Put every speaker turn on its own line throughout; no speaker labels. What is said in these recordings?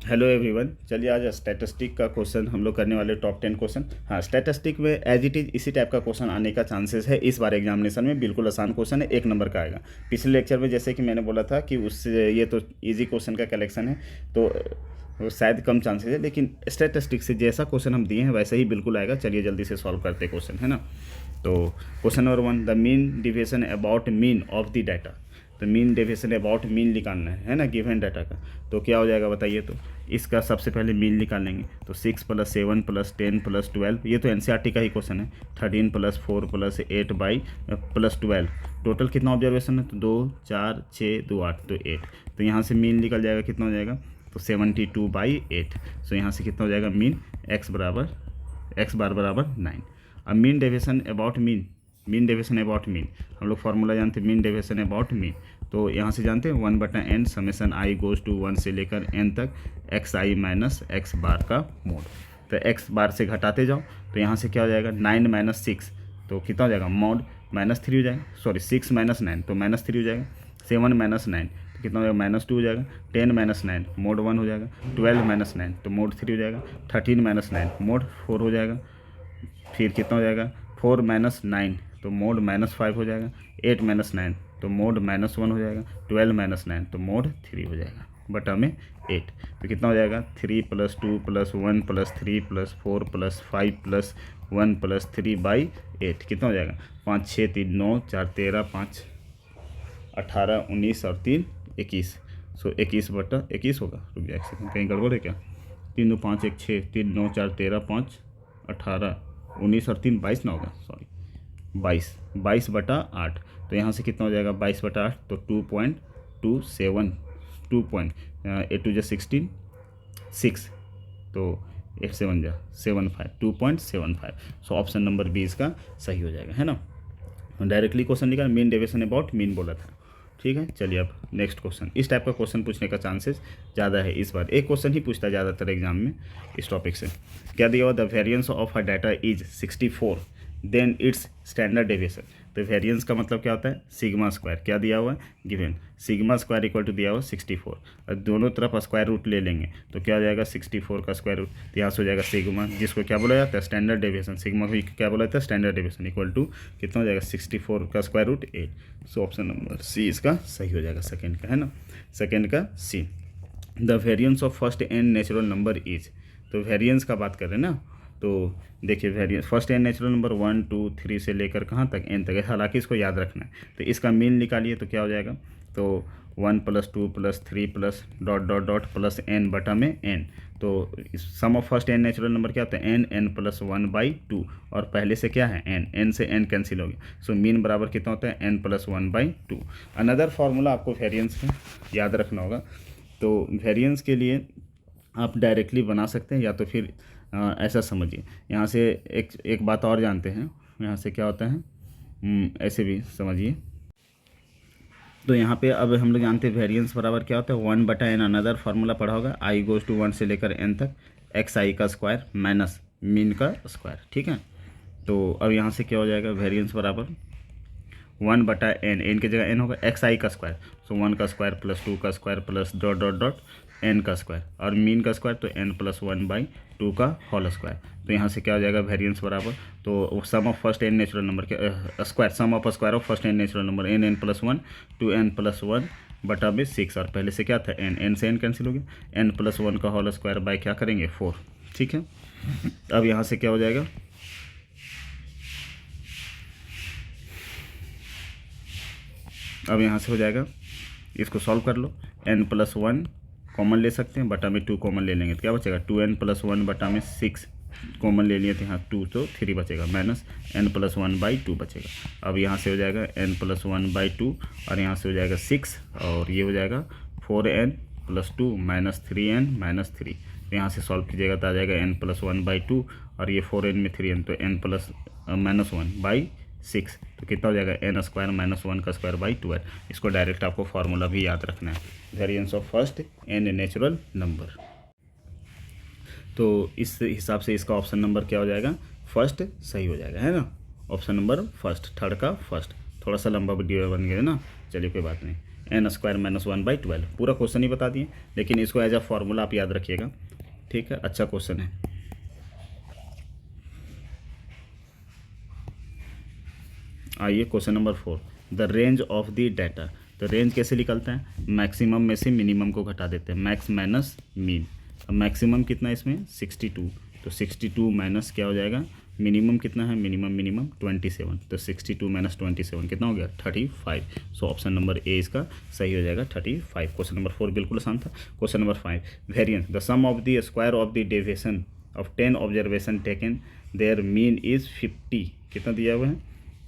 Hello everyone. चलिए आज statistic का क्वेश्चन हम लोग करने वाले टॉप 10 क्वेश्चन। हाँ, स्टैटिस्टिक में एज इट इज़ इसी टाइप का क्वेश्चन आने का चांसेस है इस बार एग्जामिनेशन में। बिल्कुल आसान क्वेश्चन है, 1 नंबर का आएगा। पिछले लेक्चर में जैसे कि मैंने बोला था कि उससे ये तो इजी क्वेश्चन का कलेक्शन है, तो वो शायद कम चांसेस है, लेकिन स्टैटिस्टिक से जैसा क्वेश्चन हम दिए हैं वैसा ही बिल्कुल आएगा। चलिए जल्दी से सॉल्व करते क्वेश्चन, है ना। तो question number 1, the mean deviation about mean of the data. तो मीन डेविएशन अबाउट मीन निकालना है ना, गिवन डाटा का। तो क्या हो जाएगा बताइए। तो इसका सबसे पहले मीन निकालेंगे। तो 6 + 7 + 10 + 12, ये तो एनसीईआरटी का ही क्वेश्चन है। 13 + 4 + 8 + 12, टोटल कितना ऑब्जर्वेशन है। तो 2 4 6 2 8, तो 8। तो यहाँ से मीन निकल जाएगा, कितना हो जाएगा। तो 72/8। सो यहाँ से कितना हो जाएगा मीन, x बार बराबर 9। अब mean deviation about mean deviation about mean हम लोग फार्मूला जानते हैं। मीन डेविएशन अबाउट मीन तो यहाँ से जानते हैं 1/n summation i goes to 1 से लेकर n तक xi माइनस x बार का मोड। तो x बार से घटाते जाओ तो यहाँ से क्या हो जाएगा 9 - 6, तो कितना हो जाएगा मोड -3 हो जाएगा। सॉरी 6 - 9 तो -3 हो जाएगा। 7 - 9 तो कितना हो जाएगा -2 हो जाएगा। 10 - 9 मोड 1 हो जाएगा। 12 - 9 तो मोड 3 हो जाएगा। 13 - 9 मोड 4 हो जाएगा। फिर कितना हो जाएगा 4 - 9 तो मोड -5 हो जाएगा। 8 - 9 तो मोड -1 हो जाएगा। 12 - 9 तो मोड 3 हो जाएगा, बटा में 8। तो कितना हो जाएगा 3 + 2 + 1 + 3 + 4 + 5 + 1 + 3/8 कितना हो जाएगा 5 6 3 9 4 13 5 18 19 और 3 21। सो 21/21 होगा। रुक जाए एक सेकंड, कहीं गड़बड़ है क्या। 3 2 5 1 6 3 9 4 13 5 18 19 और 3 22 ना होगा, सॉरी 22/8। तो यहाँ से कितना हो जाएगा 22/8, तो 2.27 8 2 16 6, तो 8 7 75 2.75। सो ऑप्शन नंबर बी इसका सही हो जाएगा, है ना। डायरेक्टली क्वेश्चन निकाल, मीन डेविएशन अबाउट मीन बोला था। ठीक है, चलिए अब नेक्स्ट क्वेश्चन। इस टाइप का क्वेश्चन पूछने का चांसेस ज़्यादा है इस बार। एक क्वेश्चन ही पूछता है ज़्यादातर एग्जाम में इस टॉपिक से। क्या दिया हुआ, the variance of a data is 64 then it's standard deviation. तो वेरिएंस का मतलब क्या होता है, सिग्मा स्क्वायर। क्या दिया हुआ है given, sigma square equal to दिया हुआ 64, और दोनों तरफ स्क्वायर रूट ले लेंगे तो क्या हो जाएगा 64 का स्क्वायर रूट। तो यहाँ से हो जाएगा सिग्मा, जिसको क्या बोला जाता है स्टैंडर्ड डेविएशन। सिग्मा को क्या बोला जाता है स्टैंडर्ड डेविएशन, इक्वल टू कितना हो जाएगा 64 का square root 8। So option number C इसका सही हो जाएगा, सेकेंड का, है ना। सेकेंड का C, the variance of first N natural number is. तो वेरिएंस का बात कर रहे हैं ना, तो देखिए variance first N natural number 1 2 3 से लेकर कहाँ तक n तक है, हालांकि इसको याद रखना है। तो इसका मीन निकालिए तो क्या हो जाएगा, तो 1 + 2 + 3 + ... प्लस n बटा में n। तो sum of first N natural number क्या होता है n n+1/2, और पहले से क्या है n से n कैंसिल हो गया। सो मीन बराबर कितना होता है n+1/2। अनदर फार्मूला आपको वेरिएंस का याद रखना होगा। तो वेरिएंस के लिए आप डायरेक्टली बना सकते हैं, या तो फिर ऐसा समझिए। यहाँ से एक बात और जानते हैं, यहाँ से क्या होता है ऐसे भी समझिए। तो यहाँ पे अब हम लोग जानते हैं वेरिएंस बराबर क्या होता है 1/n। अनदर फार्मूला पढ़ा होगा, i गोज़ टू 1 से लेकर n तक xi का स्क्वायर माइनस मीन का स्क्वायर। ठीक है, तो अब यहाँ से क्या हो जाएगा वेरिएंस बराबर 1/n, n की जगह n होगा, xi का स्क्वायर। सो 1 का स्क्वायर + 2 का स्क्वायर + ... n का स्क्वायर, और मीन का स्क्वायर तो n+1/2 का होल स्क्वायर। तो यहाँ से क्या हो जाएगा वेरिएंस बराबर, तो sum of first N natural number के square, sum of square of first N natural number n+1 2n+1 बटा में 6, और पहले से क्या था n से n कैंसिल हो गया। n+1 का होल स्क्वायर बाय क्या करेंगे 4। ठीक है, अब यहाँ से क्या हो जाएगा, अब यहाँ से हो जाएगा, इसको सॉल्व कर लो। n+1 कॉमन ले सकते हैं, बटा में 2 कॉमन ले लेंगे तो क्या बचेगा 2n+1 बटा में 6 कॉमन ले लिए थे, यहाँ 2 तो 3 बचेगा, माइनस n+1/2 बचेगा। अब यहाँ से हो जाएगा n+1/2, और यहाँ से हो जाएगा 6, और ये हो जाएगा 4n+2 -3n -3। तो यहाँ से सॉल्व कीजिएगा तो आ जाएगा n+1/2, और ये 4n में 3n तो n+(-1/6) तो कितना हो जाएगा n² - 1 का स्क्वायर बाई 12। इसको डायरेक्ट आपको फार्मूला भी याद रखना है, variance of first N natural number. तो इस हिसाब से इसका ऑप्शन नंबर क्या हो जाएगा फर्स्ट सही हो जाएगा, है ना। ऑप्शन नंबर फर्स्ट, थर्ड का फर्स्ट। थोड़ा सा लंबा वीडियो बन गया है ना, चलिए कोई बात नहीं। N square minus 1/12। पूरा क्वेश्चन ही बता दिए, लेकिन इसको एज अ फॉर्मूला आप याद रखिएगा, ठीक है। अच्छा क्वेश्चन है। आइए question number 4, the range of the data. तो रेंज कैसे निकलता है, मैक्सिमम में से मिनिमम को घटा देते हैं, मैक्स माइनस मीन। अब मैक्सिमम कितना है इसमें 62, तो 62 माइनस क्या हो जाएगा, मिनिमम कितना है, मिनिमम 27, तो 62 माइनस 27 कितना हो गया 35। सो ऑप्शन नंबर ए इसका सही हो जाएगा 35। क्वेश्चन नंबर 4 बिल्कुल आसान था। Question number 5, variance, the sum of the square of the deviation of 10 observation taken their mean is 50। कितना दिया हुआ है,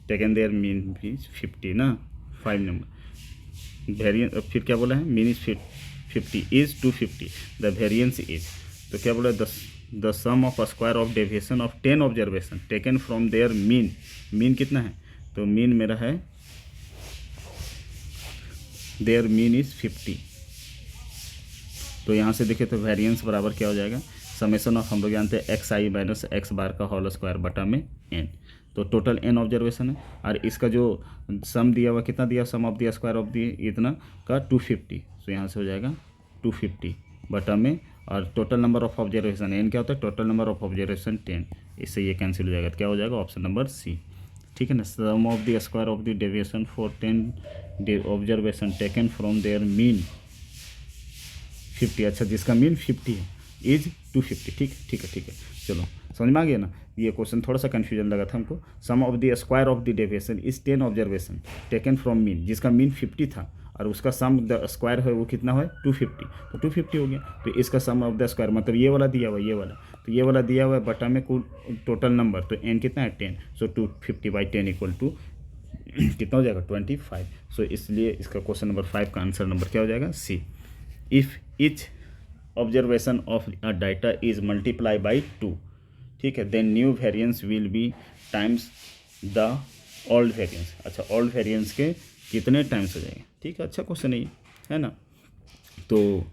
टेकन देयर मीन इज 50 ना, 5 नंबर। वेरिएंस फिर क्या बोला है, mean is 50 is 250, the variance is, तो क्या बोला, the sum of square of deviation of 10 observation taken from their mean. Mean कितना है, तो मीन मेरा है, देयर मीन इज 50। तो यहाँ से देखें तो वेरिएंस बराबर क्या हो जाएगा, समेशन ऑफ, हम लोग जानते हैं एक्स आई माइनस एक्स बार का होल स्क्वायर बटा में एन। तो टोटल एन ऑब्जर्वेशन है, और इसका जो सम दिया हुआ कितना दिया, sum of the square of the इतना का 250। तो यहाँ से हो जाएगा 250 बटा में, और total number of observation N क्या होता है, टोटल नंबर ऑफ ऑब्जर्वेशन 10। इससे ये कैंसिल हो जाएगा, तो क्या हो जाएगा ऑप्शन नंबर सी, ठीक है ना। Sum of the square of the deviation for 10 observation taken from their mean 50। अच्छा, जिसका मीन 50 है इज 250, ठीक है। चलो समझ में आ गया ना। ये क्वेश्चन थोड़ा सा कन्फ्यूजन लगा था हमको। Sum of the square of the deviation is 10 observation taken from mean, जिसका मीन 50 था और उसका सम द स्क्वायर है वो कितना है 250, तो 250 हो गया। तो इसका सम ऑफ द स्क्वायर मतलब ये वाला दिया हुआ है, ये वाला, तो ये वाला दिया हुआ है बटा में कुल टोटल नंबर, तो एन कितना है 10, सो 250/10 इक्वल टू कितना हो जाएगा 25। सो इसलिए इसका क्वेश्चन नंबर 5 का आंसर नंबर क्या हो जाएगा C. If each observation of a data is multiply by 2, ठीक है, then new variance will be times the old variance. अच्छा, ओल्ड वेरिएंस के कितने टाइम्स हो जाएंगे, ठीक है। अच्छा क्वेश्चन है ना। तो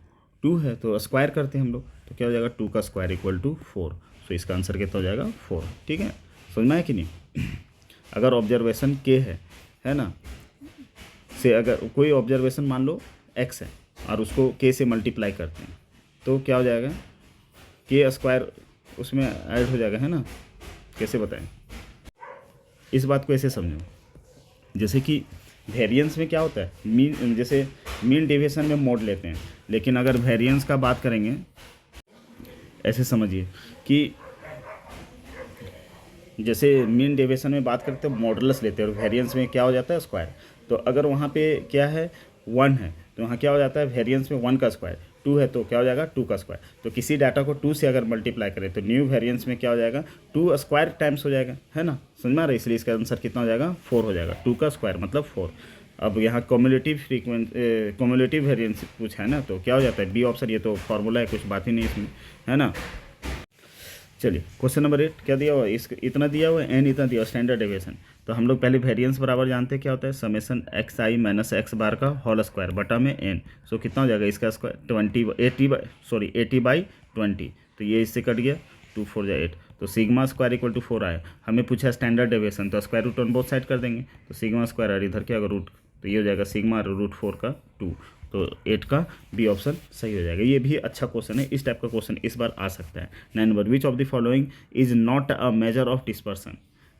2 है तो स्क्वायर करते हैं हम लोग, तो क्या हो जाएगा 2 का स्क्वायर इक्वल टू 4। तो इसका आंसर कितना हो जाएगा 4, ठीक है। समझ में आया कि नहीं। अगर ऑब्जर्वेशन के है ना, से अगर कोई ऑब्जर्वेशन मान लो x है और उसको k से मल्टीप्लाई करते हैं, तो क्या हो जाएगा k स्क्वायर उसमें ऐड हो जाएगा, है ना। कैसे बताएं इस बात को, ऐसे समझो जैसे कि वेरिएंस में क्या होता है, मीन, जैसे मीन डेविएशन में मोड लेते हैं, लेकिन अगर वेरिएंस का बात करेंगे ऐसे समझिए कि जैसे मीन डेविएशन में बात करते हैं मॉडुलस लेते हैं, और वेरिएंस में क्या हो जाता है स्क्वायर। तो अगर वहाँ पे क्या है 1 है तो वहाँ क्या हो जाता है वेरिएंस में 1 का स्क्वायर, 2 है तो क्या हो जाएगा 2 का स्क्वायर। तो किसी डाटा को 2 से अगर मल्टीप्लाई करें तो न्यू वेरिएंस में क्या हो जाएगा 2 स्क्वायर टाइम्स हो जाएगा, है ना। समझ में आ रहा है, इसलिए इसका आंसर कितना हो जाएगा 4 हो जाएगा, 2 का स्क्वायर मतलब 4। अब यहाँ कम्युलेटिव वेरिएंस कुछ है ना, तो क्या हो जाता है बी ऑप्शन। ये तो फॉर्मूला है, कुछ बात ही नहीं इसमें, है ना। चलिए क्वेश्चन नंबर 8 क्या दिया हुआ है, इस इतना दिया हुआ है, एन इतना दिया हुआ, स्टैंडर्ड डेविएशन। तो हम लोग पहले वेरिएंस बराबर जानते हैं क्या होता है, समेशन एक्स आई माइनस एक्स बार का होल स्क्वायर बटा में एन। सो कितना हो जाएगा इसका स्क्वायर 80/20। तो ये इससे कट गया, 2 4 8, तो सिग्मा स्क्वायर इक्वल टू 4 आया। हमें पूछा स्टैंडर्ड डेविएशन, तो square root on both side कर देंगे, तो सिग्मा स्क्वायर और इधर क्या होगा रूट, तो ये हो जाएगा सिग्मा रूट 4 का 2। तो 8 का बी ऑप्शन सही हो जाएगा। ये भी अच्छा क्वेश्चन है, इस टाइप का क्वेश्चन इस बार आ सकता है। 9 number, which of the following is not a measure of dispersion.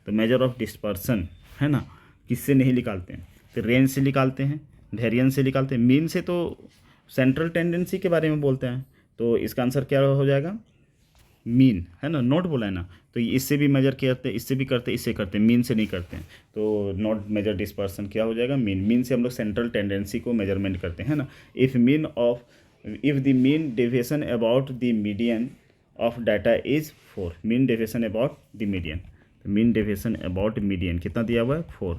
तो मेजर ऑफ डिस्पर्सन है ना, किससे नहीं निकालते हैं, तो रेंज से निकालते हैं, वेरिएंस से निकालते हैं, मीन से तो सेंट्रल टेंडेंसी के बारे में बोलते हैं। तो इसका आंसर क्या हो जाएगा मीन, है ना, नोट बोला है ना। तो इससे भी मेजर करते हैं, इससे भी करते हैं, इससे करते हैं, मीन से नहीं करते हैं। तो नॉट मेजर डिस्पर्सन क्या हो जाएगा मीन। मीन से हम लोग सेंट्रल टेंडेंसी को मेजरमेंट करते हैं, है ना। If the mean deviation about the median of data is 4, mean deviation about the median, mean deviation about median कितना दिया हुआ है 4,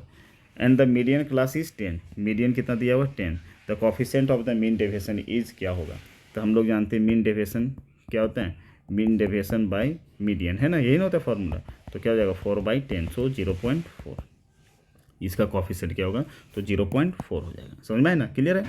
and the median class is 10, median कितना दिया हुआ है 10, the coefficient of the mean deviation is क्या होगा। तो हम लोग जानते हैं मीन डेविएशन क्या होता है, मीन डेविएशन बाय मीडियन, है ना, यही ना होता है फॉर्मूला। तो क्या हो जाएगा 4/10, सो 0.4। इसका कोफिशिएंट क्या होगा, तो 0.4 हो जाएगा। समझ में है ना, क्लियर है।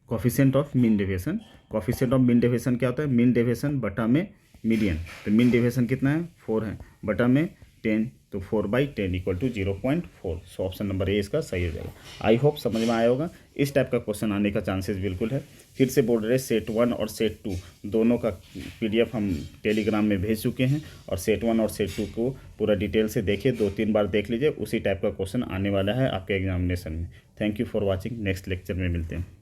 Coefficient of mean deviation, coefficient of mean deviation क्या होता है, मीन डेविएशन बटा में मीडियन। तो मीन डेविएशन कितना है 4 है, बटा में 10, तो 4/10 = 0.4। सो ऑप्शन नंबर ए इसका सही हो जाएगा। आई होप समझ में आया होगा। इस टाइप का क्वेश्चन आने का चांसेस बिल्कुल है। फिर से बोल रहे सेट 1 और सेट 2 दोनों का PDF हम टेलीग्राम में भेज चुके हैं, और सेट 1 और सेट 2 को पूरा डिटेल से देखिए, 2-3 बार देख लीजिए। उसी टाइप का क्वेश्चन आने वाला है आपके एग्जामिनेशन में। Thank you for watching. Next lecture में मिलते हैं।